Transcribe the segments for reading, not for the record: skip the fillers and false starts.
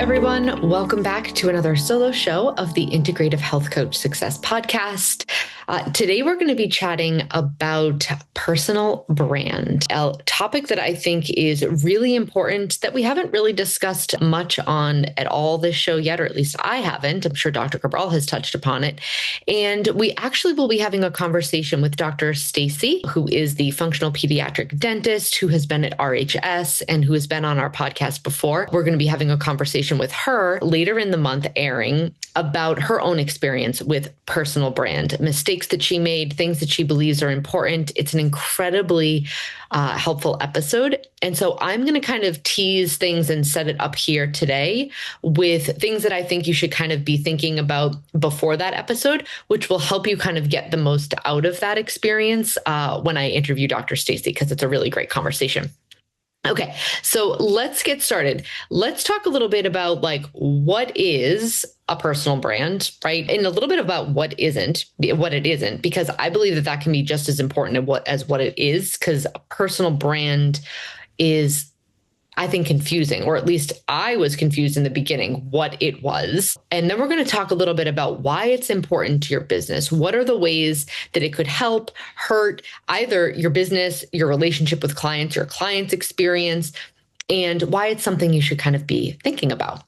everyone. Welcome back to another solo show of the Integrative Health Coach Success podcast. Today, we're going to be chatting about personal brand, a topic that I think is really important that we haven't really discussed much on at all this show yet, or at least I haven't. I'm sure Dr. Cabral has touched upon it. And we actually will be having a conversation with Dr. Stacy, who is the functional pediatric dentist who has been at RHS and who has been on our podcast before. We're going to be having a conversation with her later in the month airing about her own experience with personal brand, mistakes that she made, things that she believes are important. It's an incredibly helpful episode. And so I'm going to kind of tease things and set it up here today with things that I think you should kind of be thinking about before that episode, which will help you kind of get the most out of that experience when I interview Dr. Stacy, because it's a really great conversation. Okay, so let's get started. Let's talk a little bit about what is a personal brand, right? And a little bit about what it isn't, because I believe that can be just as important as what it is, because a personal brand is, I think, confusing, or at least I was confused in the beginning what it was. And then we're going to talk a little bit about why it's important to your business. What are the ways that it could help, hurt either your business, your relationship with clients, your client's experience, and why it's something you should kind of be thinking about.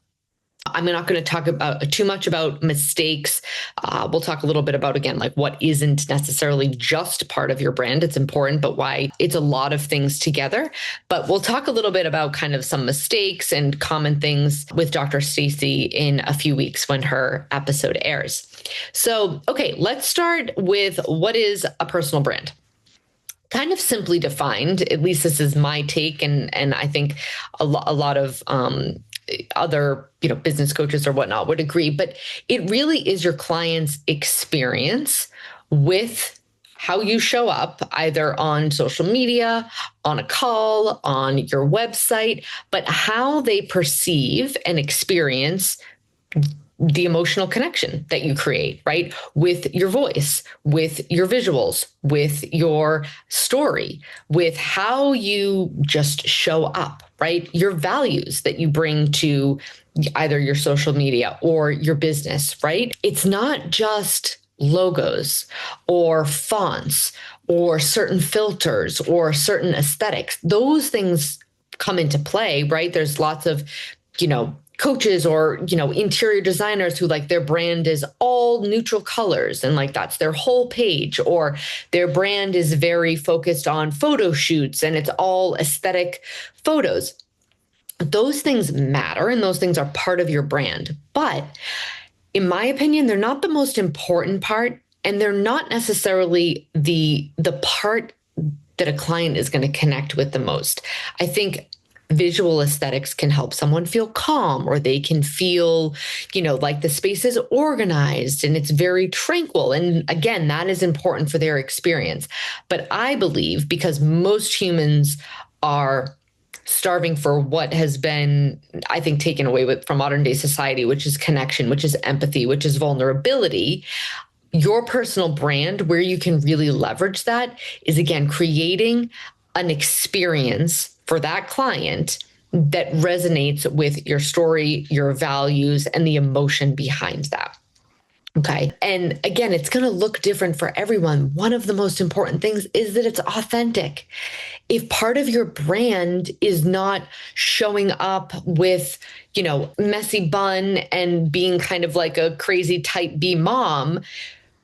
I'm not going to talk about too much about mistakes. We'll talk a little bit about, again, what isn't necessarily just part of your brand. It's important, but why it's a lot of things together. But we'll talk a little bit about kind of some mistakes and common things with Dr. Stacy in a few weeks when her episode airs. So, okay, let's start with what is a personal brand. Kind of simply defined, at least this is my take, and I think a lot of other business coaches or whatnot would agree, but it really is your client's experience with how you show up either on social media, on a call, on your website, but how they perceive and experience the emotional connection that you create, right? With your voice, with your visuals, with your story, with how you just show up, right? Your values that you bring to either your social media or your business, right? It's not just logos or fonts or certain filters or certain aesthetics. Those things come into play, right? There's lots of, coaches or, interior designers who their brand is all neutral colors and that's their whole page, or their brand is very focused on photo shoots and it's all aesthetic photos. Those things matter and those things are part of your brand. But in my opinion, they're not the most important part, and they're not necessarily the part that a client is going to connect with the most. I think visual aesthetics can help someone feel calm, or they can feel, like the space is organized and it's very tranquil. And again, that is important for their experience. But I believe, because most humans are starving for what has been, I think, taken away from modern day society, which is connection, which is empathy, which is vulnerability. Your personal brand, where you can really leverage that, is, again, creating an experience for that client that resonates with your story, your values, and the emotion behind that. Okay. And again, it's going to look different for everyone. One of the most important things is that it's authentic. If part of your brand is not showing up with, messy bun and being kind of like a crazy type B mom,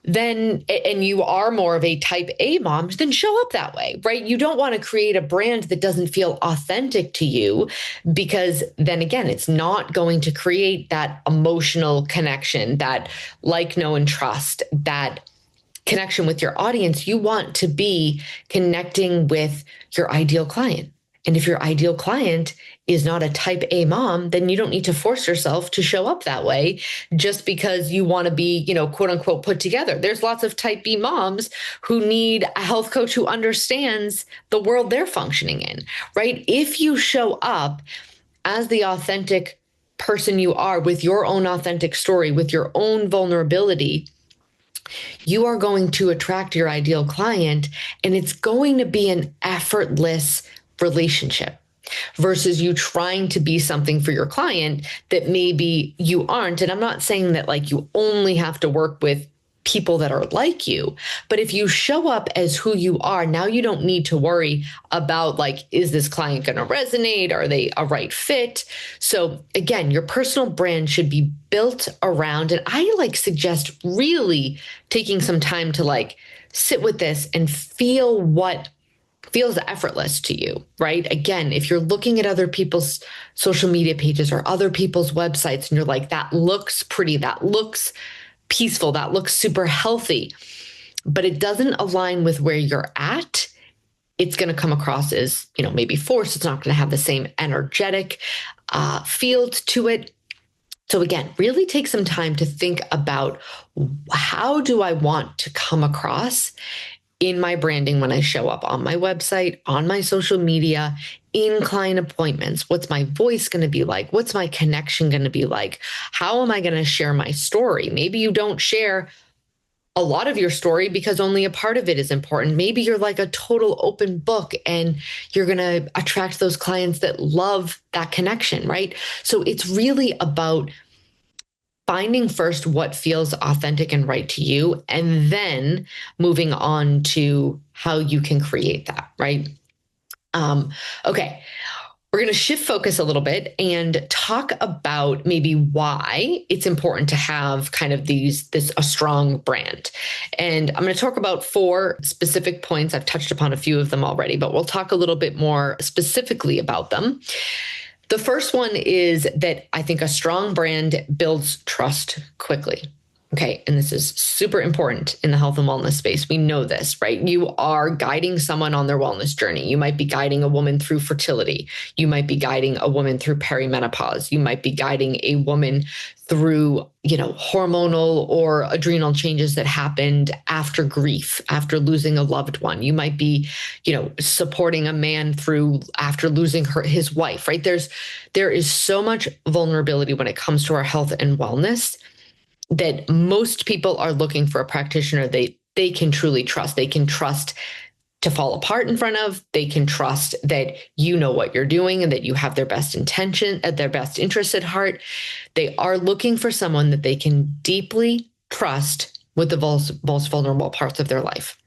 then, and you are more of a type A mom, then show up that way, right? You don't want to create a brand that doesn't feel authentic to you, because then again, it's not going to create that emotional connection, that like, know, and trust, that connection with your audience. You want to be connecting with your ideal client. And if your ideal client is not a type A mom, then you don't need to force yourself to show up that way just because you want to be, quote unquote, put together. There's lots of type B moms who need a health coach who understands the world they're functioning in, right? If you show up as the authentic person you are, with your own authentic story, with your own vulnerability, you are going to attract your ideal client, and it's going to be an effortless relationship. versus you trying to be something for your client that maybe you aren't. And I'm not saying that like you only have to work with people that are like you, but if you show up as who you are, now you don't need to worry about like, is this client going to resonate? Are they a right fit? So again, your personal brand should be built around, and I like suggest really taking some time to like sit with this and feel what feels effortless to you, right? Again, if you're looking at other people's social media pages or other people's websites and you're like, that looks pretty, that looks peaceful, that looks super healthy, but it doesn't align with where you're at, it's going to come across as, maybe forced. It's not going to have the same energetic field to it. So again, really take some time to think about, how do I want to come across in my branding when I show up on my website, on my social media, in client appointments? What's my voice going to be like? What's my connection going to be like? How am I going to share my story? Maybe you don't share a lot of your story because only a part of it is important. Maybe you're like a total open book and you're going to attract those clients that love that connection, right? So it's really about finding first what feels authentic and right to you, and then moving on to how you can create that, right? Okay. We're going to shift focus a little bit and talk about maybe why it's important to have kind of a strong brand. And I'm going to talk about 4 specific points. I've touched upon a few of them already, but we'll talk a little bit more specifically about them. The first one is that I think a strong brand builds trust quickly. Okay. And this is super important in the health and wellness space. We know this, right? You are guiding someone on their wellness journey. You might be guiding a woman through fertility. You might be guiding a woman through perimenopause. You might be guiding a woman through, hormonal or adrenal changes that happened after grief, after losing a loved one. You might be, supporting a man through after losing his wife, right? There is so much vulnerability when it comes to our health and wellness that most people are looking for a practitioner they can truly trust. They can trust to fall apart in front of. They can trust that you know what you're doing and that you have their best intention, their best interests at heart. They are looking for someone that they can deeply trust with the most vulnerable parts of their life.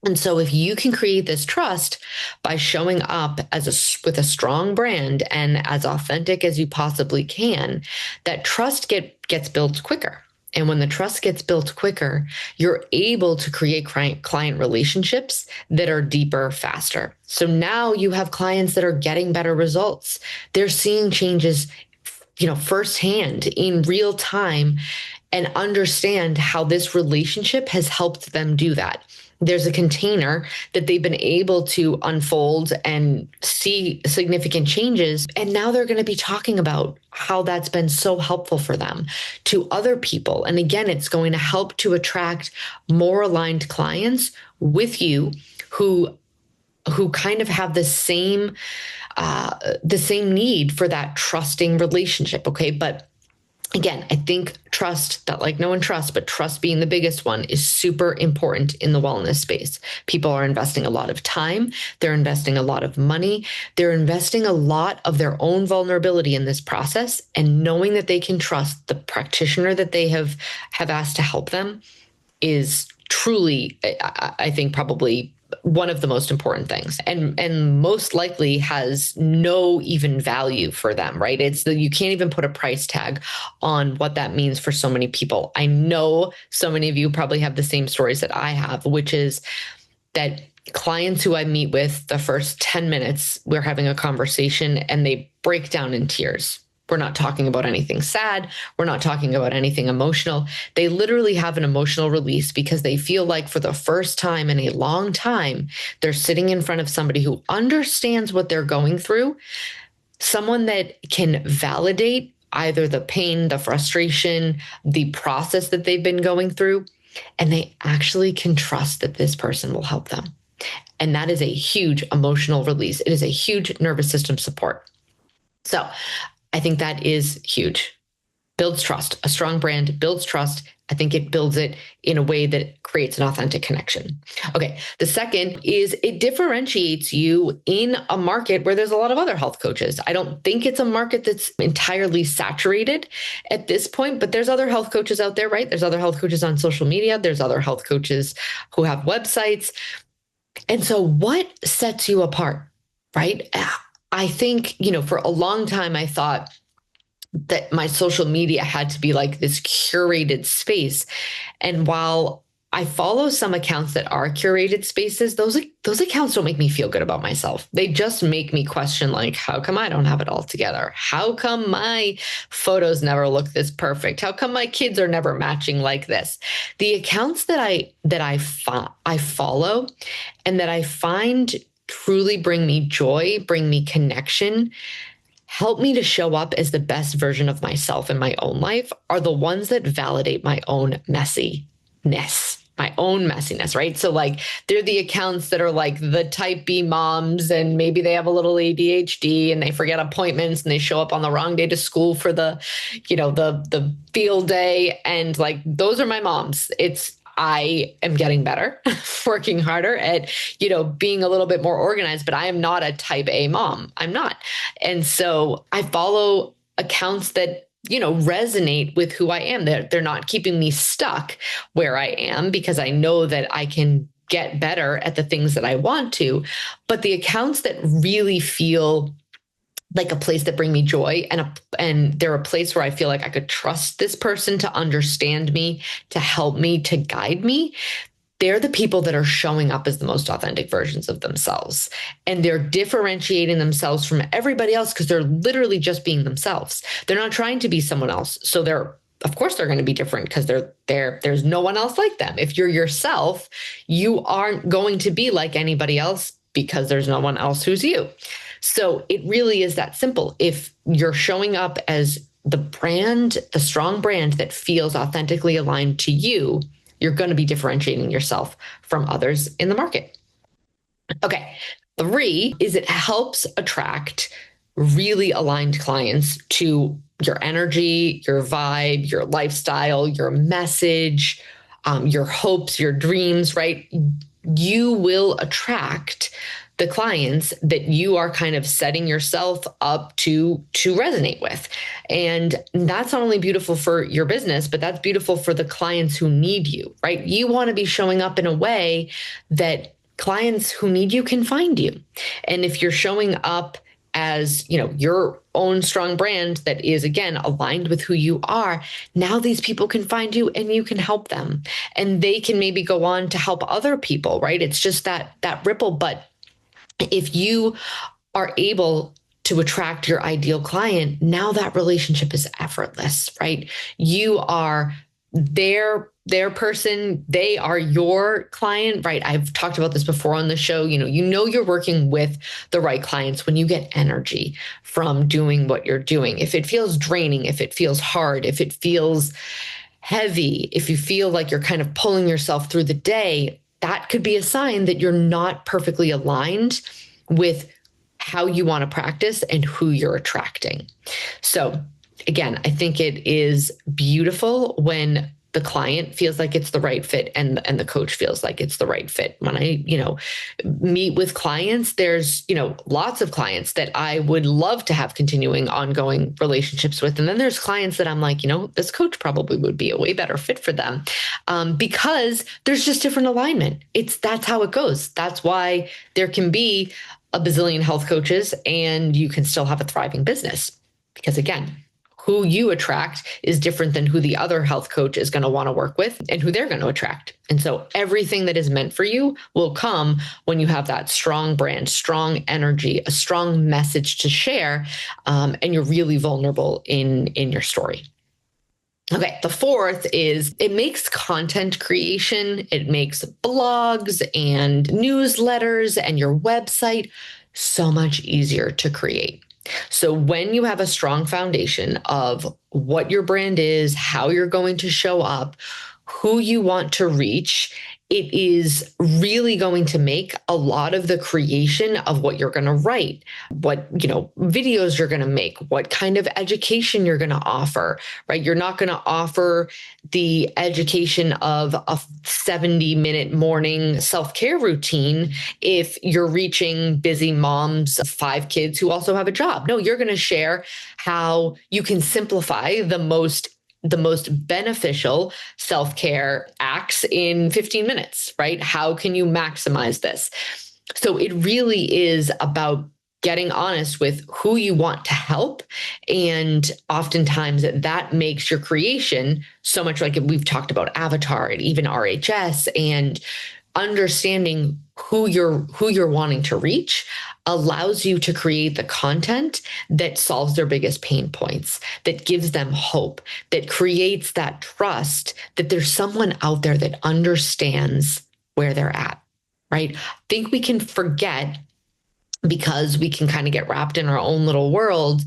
And so if you can create this trust by showing up with a strong brand and as authentic as you possibly can, that trust gets built quicker. And when the trust gets built quicker, you're able to create client relationships that are deeper, faster. So now you have clients that are getting better results. They're seeing changes, firsthand in real time, and understand how this relationship has helped them do that. There's a container that they've been able to unfold and see significant changes. And now they're going to be talking about how that's been so helpful for them to other people. And again, it's going to help to attract more aligned clients with you who kind of have the same need for that trusting relationship. Okay. But again, I think trust, that like no one trusts, but trust being the biggest one, is super important in the wellness space. People are investing a lot of time. They're investing a lot of money. They're investing a lot of their own vulnerability in this process, and knowing that they can trust the practitioner that they have asked to help them is truly, I think, probably one of the most important things, and most likely has no even value for them, right? You can't even put a price tag on what that means for so many people. I know so many of you probably have the same stories that I have, which is that clients who I meet with, the first 10 minutes, we're having a conversation and they break down in tears. We're not talking about anything sad. We're not talking about anything emotional. They literally have an emotional release because they feel like for the first time in a long time, they're sitting in front of somebody who understands what they're going through, someone that can validate either the pain, the frustration, the process that they've been going through, and they actually can trust that this person will help them. And that is a huge emotional release. It is a huge nervous system support. So I think that is huge. Builds trust. A strong brand builds trust, I think it builds it in a way that creates an authentic connection. Okay. The second is it differentiates you in a market where there's a lot of other health coaches. I don't think it's a market that's entirely saturated at this point, but there's other health coaches out there, right? There's other health coaches on social media. There's other health coaches who have websites. And so what sets you apart, right? I think, for a long time, I thought that my social media had to be like this curated space. And while I follow some accounts that are curated spaces, those accounts don't make me feel good about myself. They just make me question, like, how come I don't have it all together? How come my photos never look this perfect? How come my kids are never matching like this? The accounts that I follow and that I find truly bring me joy, bring me connection, help me to show up as the best version of myself in my own life are the ones that validate my own messiness, right? So like they're the accounts that are like the type B moms, and maybe they have a little ADHD and they forget appointments and they show up on the wrong day to school for the field day. And like, those are my moms. I am getting better, working harder at, being a little bit more organized, but I am not a type A mom. I'm not. And so I follow accounts that, resonate with who I am. They're not keeping me stuck where I am, because I know that I can get better at the things that I want to. But the accounts that really feel like a place that bring me joy, and they're a place where I feel like I could trust this person to understand me, to help me, to guide me. They're the people that are showing up as the most authentic versions of themselves. And they're differentiating themselves from everybody else because they're literally just being themselves. They're not trying to be someone else. So of course they're going to be different because there's no one else like them. If you're yourself, you aren't going to be like anybody else because there's no one else who's you. So it really is that simple. If you're showing up as the strong brand that feels authentically aligned to you, you're going to be differentiating yourself from others in the market. Okay. 3 is it helps attract really aligned clients to your energy, your vibe, your lifestyle, your message, your hopes, your dreams, right? You will attract the clients that you are kind of setting yourself up to resonate with. And that's not only beautiful for your business, but that's beautiful for the clients who need you, right? You want to be showing up in a way that clients who need you can find you. And if you're showing up as, your own strong brand that is, again, aligned with who you are, now these people can find you and you can help them. And they can maybe go on to help other people, right? It's just that ripple. But if you are able to attract your ideal client, now that relationship is effortless, right? You are their person, they are your client, right? I've talked about this before on the show. You're working with the right clients when you get energy from doing what you're doing. If it feels draining, if it feels hard, if it feels heavy, if you feel like you're kind of pulling yourself through the day, that could be a sign that you're not perfectly aligned with how you want to practice and who you're attracting. So again, I think it is beautiful when the client feels like it's the right fit and the coach feels like it's the right fit. When I, meet with clients, there's, lots of clients that I would love to have continuing ongoing relationships with. And then there's clients that I'm like, this coach probably would be a way better fit for them because there's just different alignment. That's how it goes. That's why there can be a bazillion health coaches and you can still have a thriving business because, again, who you attract is different than who the other health coach is going to want to work with and who they're going to attract. And so everything that is meant for you will come when you have that strong brand, strong energy, a strong message to share, and you're really vulnerable in your story. Okay, the 4th is it makes content creation, it makes blogs and newsletters and your website so much easier to create. So when you have a strong foundation of what your brand is, how you're going to show up, who you want to reach, it is really going to make a lot of the creation of what you're going to write, what, videos you're going to make, what kind of education you're going to offer, right? You're not going to offer the education of a 70-minute morning self-care routine if you're reaching busy moms of 5 kids who also have a job. No, you're going to share how you can simplify the most beneficial self-care acts in 15 minutes, right? How can you maximize this? So it really is about getting honest with who you want to help. And oftentimes that makes your creation so much, like we've talked about Avatar and even RHS, and understanding who you're wanting to reach allows you to create the content that solves their biggest pain points, that gives them hope, that creates that trust that there's someone out there that understands where they're at, right? I think we can forget, because we can kind of get wrapped in our own little world.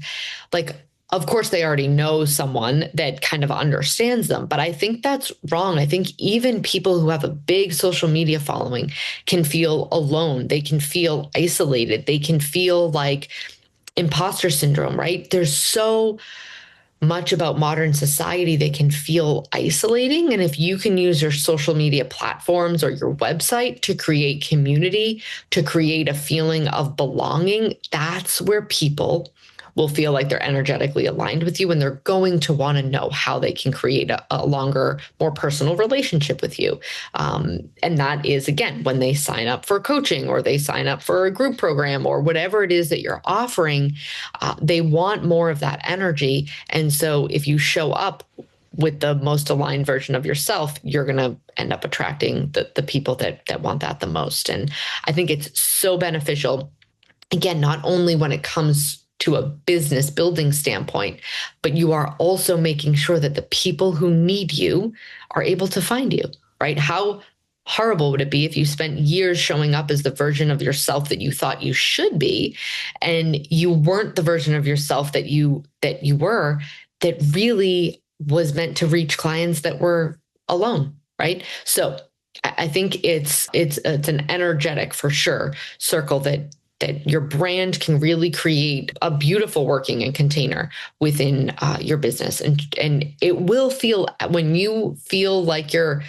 Like, of course, they already know someone that kind of understands them, but I think that's wrong. I think even people who have a big social media following can feel alone. They can feel isolated. They can feel like imposter syndrome, right? There's so much about modern society that can feel isolating. And if you can use your social media platforms or your website to create community, to create a feeling of belonging, that's where people will feel like they're energetically aligned with you, and they're going to want to know how they can create a longer, more personal relationship with you. And that is, again, when they sign up for coaching or they sign up for a group program or whatever it is that you're offering, they want more of that energy. And so if you show up with the most aligned version of yourself, you're going to end up attracting the people that want that the most. And I think it's so beneficial, again, not only when it comes to a business building standpoint, but you are also making sure that the people who need you are able to find you, right? How horrible would it be if you spent years showing up as the version of yourself that you thought you should be, and you weren't the version of yourself that you were, that really was meant to reach clients that were alone, right? So I think it's an energetic, for sure, circle that your brand can really create a beautiful working and container within your business. And it will feel, when you feel like your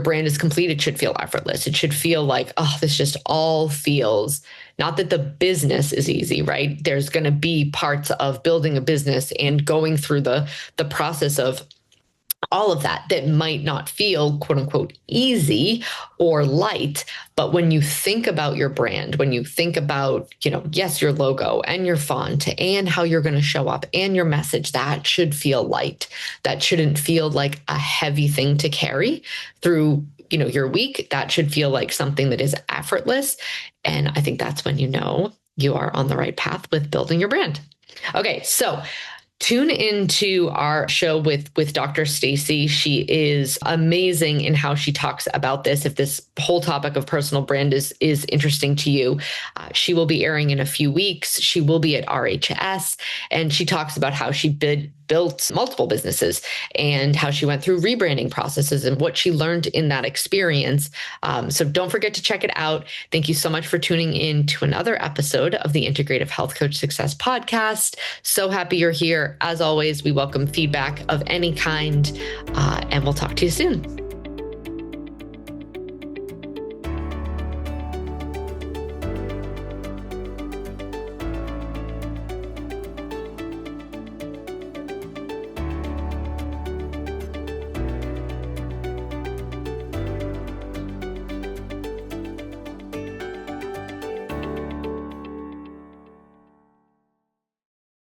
brand is complete, it should feel effortless. It should feel like, oh, this just all feels, not that the business is easy, right? There's going to be parts of building a business and going through the process of all of that might not feel, quote unquote, easy or light. But when you think about your brand, when you think about, yes, your logo and your font and how you're going to show up and your message, that should feel light. That shouldn't feel like a heavy thing to carry through, your week. That should feel like something that is effortless. And I think that's when you are on the right path with building your brand. Okay, so tune into our show with Dr. Stacy. She is amazing in how she talks about this. If this whole topic of personal brand is interesting to you, she will be airing in a few weeks. She will be at RHS, and she talks about how she built multiple businesses and how she went through rebranding processes and what she learned in that experience. So don't forget to check it out. Thank you so much for tuning in to another episode of the Integrative Health Coach Success podcast. So happy you're here. As always, we welcome feedback of any kind, and we'll talk to you soon.